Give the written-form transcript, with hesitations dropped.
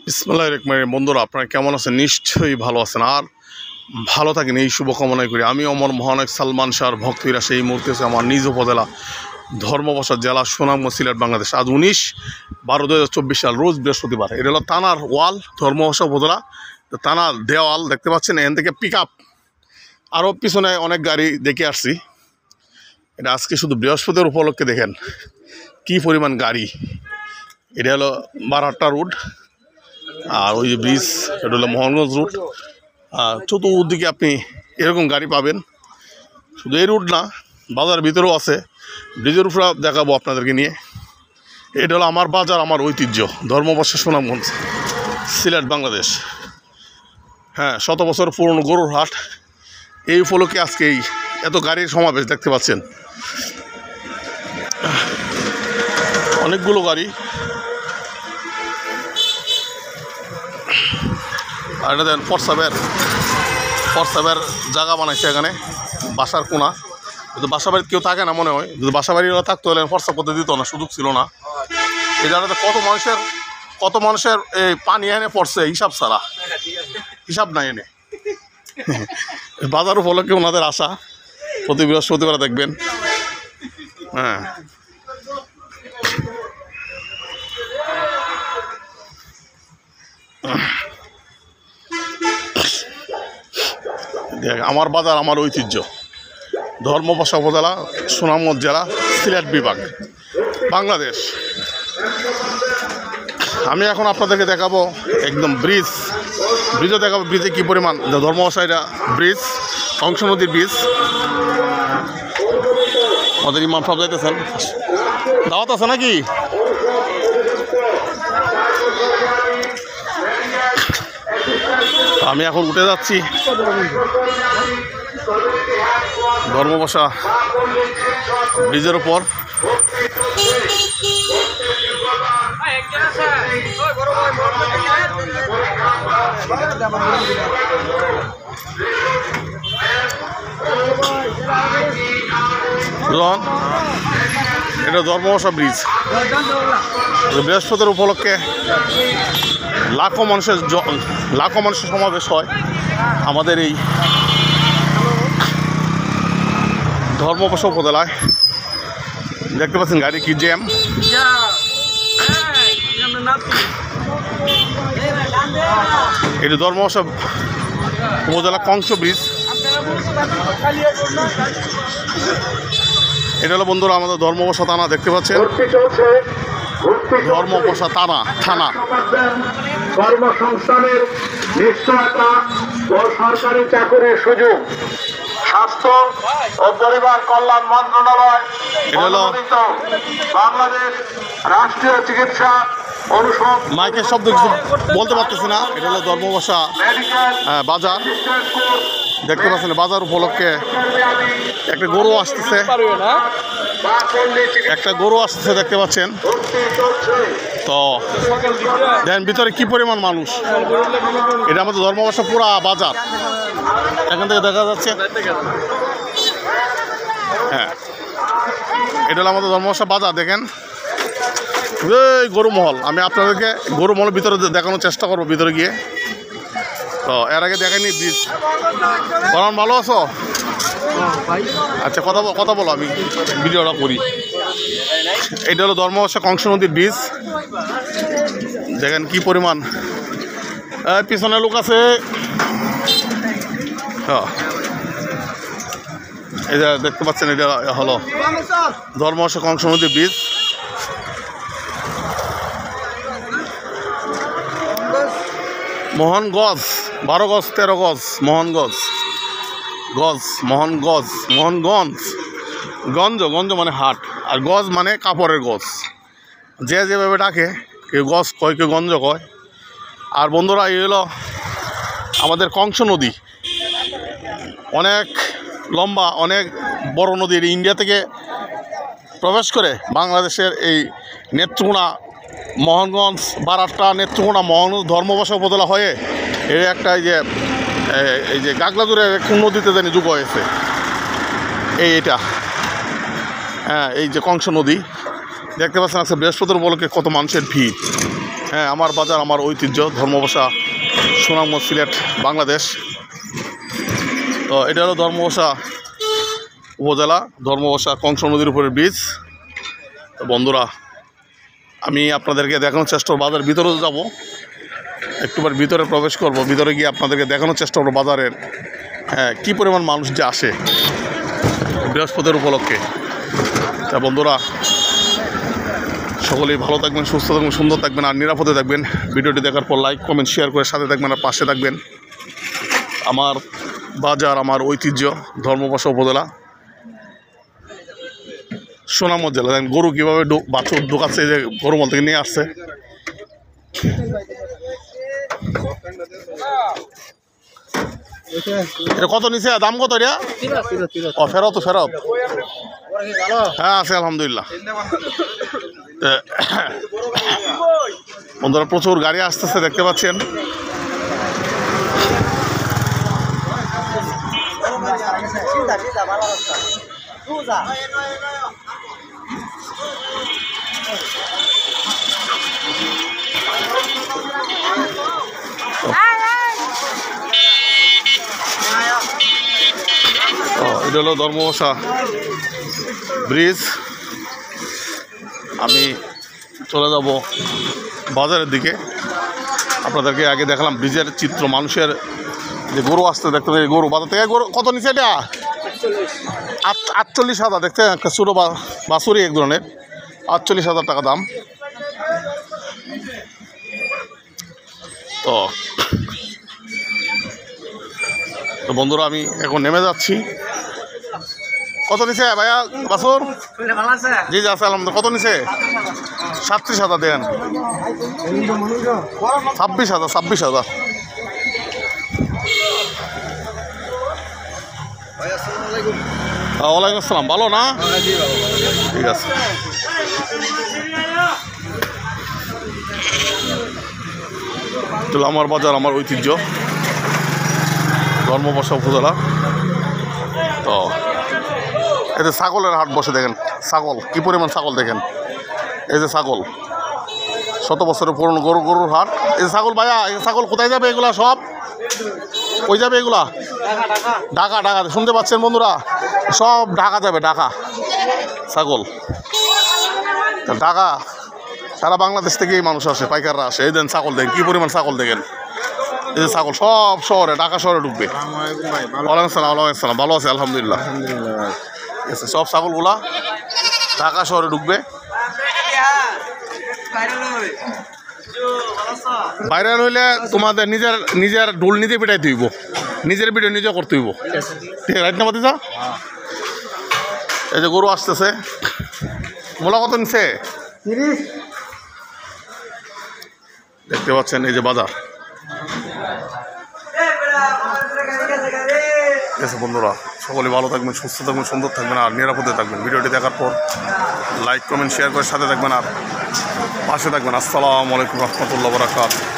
বিসমিল্লাহির রহমানির রহিম। বন্ধুরা, আপনারা কেমন আছেন? নিশ্চয়ই ভালো আছেন আর ভালো থাকেন এই শুভকামনাই করি। আমি অমর মহানায়ক সালমান শাহর ভক্তরা সেই মুহূর্তে আমার নিজ উপজেলা ধর্মবসা জেলা সুনামগঞ্জ, সিলেট, বাংলাদেশ। আজ 19/12/2024 সাল, রোজ বৃহস্পতিবার। এটা হলো থানার ওয়াল, ধর্মবসা উপজেলা থানার দেওয়াল দেখতে পাচ্ছেন। এখান থেকে পিক আপ আরও পিছনে অনেক গাড়ি দেখে আসছি। এটা আজকে শুধু বৃহস্পতিবার উপলক্ষে দেখেন কি পরিমাণ গাড়ি। এটা হলো বারহাট্টা রোড, আর ওই যে ব্রিজ, এটা হলো মোহনগঞ্জ রুট। চতুর্দিকে আপনি এরকম গাড়ি পাবেন। শুধু এই রুট না, বাজার ভিতরেও আছে। ব্রিজের উপরে দেখাবো আপনাদেরকে নিয়ে। এটা হলো আমার বাজার, আমার ঐতিহ্য, ধর্মবর্ষা সুনামগঞ্জ, সিলেট, বাংলাদেশ। হ্যাঁ, 100 বছর পুরনো গরুর হাট। এই উপলক্ষে আজকে এই এত গাড়ির সমাবেশ দেখতে পাচ্ছেন। অনেকগুলো গাড়ি। আর এটা দেন ফরসাবের জায়গা বানাইছে এখানে, বাসার কোনা। যদি বাসা বাড়িতে কেউ থাকে না মনে হয়, যদি বাসা বাড়ি থাকতো হলে ফরসা করতে দিত না, সুযোগ ছিল না। এই জায়গাতে কত মানুষের এই পানি এনে পড়ছে হিসাব ছাড়া, হিসাব নাই এনে। বাজার উপলক্ষে ওনাদের আশা, প্রতি বৃহস্পতিবার দেখবেন। হ্যাঁ, আমার বাজার, আমার ঐতিহ্য, ধর্মবসা উপজেলা, সুনামগঞ্জ জেলা, সিলেট বিভাগ, বাংলাদেশ। আমি এখন আপনাদেরকে দেখাবো একদম ব্রিজও দেখাবো। ব্রিজে কী পরিমাণ ধর্মবসা, এটা ব্রিজ, কংস নদীর ব্রিজ। আমাদের ইমাম সাহেব যাইতেছেন, দাওয়াত আছে নাকি? আমি এখন উঠে যাচ্ছি ধর্মবসা ব্রিজের উপর। এটা ধর্মবসা ব্রিজ। বৃহস্পতিবার উপলক্ষে লাখো মানুষের সমাবেশ হয় আমাদের এই ধর্মবসা উপজেলায়। দেখতে পাচ্ছেন গাড়ি কি জ্যাম। এটি ধর্মবসা উপজেলা কংস ব্রিজ। এটা হলো বন্ধুরা আমাদের ধর্মবসা থানা, দেখতে পাচ্ছেন, ধর্মবসা থানা। কর্মসংস্থানের নিশ্চয়তা ও সরকারি চাকরির সুযোগ, স্বাস্থ্য ও পরিবার কল্যাণ মন্ত্রণালয় অনুমোদিত বাংলাদেশ রাষ্ট্রীয় চিকিৎসা অনুষদ। মাইকের শব্দ কিছু বলতে পারতেছি না। এটা হলো ধর্মবসা বাজার, দেখতে পাচ্ছেন। বাজার উপলক্ষে একটা গরু আসতেছে, দেখতে পাচ্ছেন। তো দেন ভিতরে কি পরিমাণ মানুষ। এটা আমাদের ধর্মবসা পুরা বাজার, এখান থেকে দেখা যাচ্ছে। হ্যাঁ, এটা হলো আমাদের ধর্মবসা বাজার। দেখেন এই গরু মহল, আমি আপনাদেরকে গরু মহলের ভিতরে দেখানোর চেষ্টা করবো ভিতরে গিয়ে। তো এর আগে দেখেনি ব্রিজ। কারণ ভালো আছো? আচ্ছা, কথা বলো, আমি ভিডিওটা করি। এটা হলো ধর্মবসা কংস নদীর ব্রিজ। দেখেন কি পরিমাণ, পিছনে লোক আছে। এই যে দেখতে পাচ্ছেন, এটা হলো ধর্মবসা কংস নদীর ব্রিজ। মোহনগঞ্জ 12 গজ 13 গজ, গঞ্জ মানে হাট, আর গজ মানে কাপড়ের গজ। যেভাবে ডাকে, কেউ গজ কয়, কেউ গঞ্জ কয়। আর বন্ধুরা, এই হলো আমাদের কংস নদী, অনেক লম্বা, অনেক বড় নদী। ইন্ডিয়া থেকে প্রবেশ করে বাংলাদেশের এই নেত্রকোনা, মোহনগঞ্জ, বারহাট্টা, নেত্রকোনা, মোহনগঞ্জ, ধর্মবসা উপজেলা হয়ে এই একটা এই যে গাগলাজুরে কোন নদীতে জানি যুগ হয়েছে এইটা। হ্যাঁ, এই যে কংস নদী দেখতে পাচ্ছেন। আজকে বৃহস্পতিবার উপলক্ষে কত মানুষের ভিড়। হ্যাঁ, আমার বাজার আমার ঐতিহ্য, ধর্মবসা সুনামগঞ্জ, সিলেট, বাংলাদেশ। তো এটা হলো ধর্মবসা উপজেলা, ধর্মবসা কংস নদীর উপরে ব্রিজ। তো বন্ধুরা, আমি আপনাদেরকে দেখানোর চেষ্টা করব, বাজারের ভিতরে যাব, একটুবার ভিতরে প্রবেশ করব, ভিতরে গিয়ে আপনাদেরকে দেখানোর চেষ্টা করবো বাজারের কী পরিমাণ মানুষ যে আসে বৃহস্পতির উপলক্ষে। তা বন্ধুরা, সকলেই ভালো থাকবেন, সুস্থ থাকবেন, সুন্দর থাকবেন আর নিরাপদে থাকবেন। ভিডিওটি দেখার পর লাইক কমেন্ট শেয়ার করে সাথে থাকবেন আর পাশে থাকবেন। আমার বাজার আমার ঐতিহ্য, ধর্মবসা উপজেলা, সুনামগঞ্জ জেলা। দেখেন গরু কীভাবে বাছুর ঢুকাচ্ছে, যে গরু মল থেকে নিয়ে আসছে। এটা কত নিচে, দাম কত এটা? ও ফেরত, ফেরত। হ্যাঁ আছে আলহামদুলিল্লাহ। বন্ধুরা, প্রচুর গাড়ি আসতেছে দেখতে পাচ্ছেন। এটা হলো ধর্মবসা ব্রিজ। আমি চলে যাব বাজারের দিকে। আপনাদেরকে আগে দেখালাম ব্রিজের চিত্র, মানুষের যে গরু আসতে দেখতে, গরু বাজার থেকে গরু কত নিচে এটা 48,000 দেখতে, একটা ছোটো বাছুরি এক ধরনের, 48,000 টাকা দাম। তো বন্ধুরা, আমি এখন নেমে যাচ্ছি। কত নিচে ভাইয়া বাছুর? জি জি আছে আলহামদুলিল্লাহ। কত নিচে? 37,000 দেন। 26,000। ওয়ালাইকুম আসসালাম। ভালো না? ঠিক আছে। আমার বাজার আমার ঐতিহ্য, ধর্মবসা উপজেলা। তো এতে ছাগলের হাট বসে, দেখেন ছাগল কী পরিমাণ ছাগল দেখেন। এই যে ছাগল, 100 বছরের পুরনো গরুর হাট। এই যে ছাগল ভাইয়া, এই ছাগল কোথায় যাবে এগুলা? সব কই যাবে এগুলা? ঢাকা। ঢাকা শুনতে পাচ্ছেন বন্ধুরা, সব ঢাকা যাবে, ঢাকা ছাগল। ঢাকা সারা বাংলাদেশ থেকেই মানুষ আসে, পাইকাররা আসে। এই দেন ছাগল দেখেন, কী পরিমাণ ছাগল দেখেন। এই যে ছাগল সব শহরে, ঢাকা শহরে ঢুকবে। ওয়ালাইকুম আসসালাম। ভালো আছে আলহামদুলিল্লাহ। সব ছাগলগুলা ঢাকা শহরে ঢুকবে। ভাইরাল হইলে তোমাদের নিজের ডোল নিজে পিটাইতে হইব, নিজের ভিডিও নিজে করতে হইব। ঠিক আছে, রাইট না বাতিজা? এই যে গরু আসতেছে। মোলা কত নিচ্ছে? দেখতে পাচ্ছেন এই যে বাজার। ঠিক আছে বন্ধুরা, সকলে ভালো থাকবেন, সুস্থ থাকবেন, সুন্দর থাকবেন আর নিরাপদে থাকবেন। ভিডিওটি দেখার পর লাইক কমেন্ট শেয়ার করে সাথে থাকবেন আর পাশে থাকবেন। আসসালামু আলাইকুম রহমতুল্লাহ বারাকাতুহু।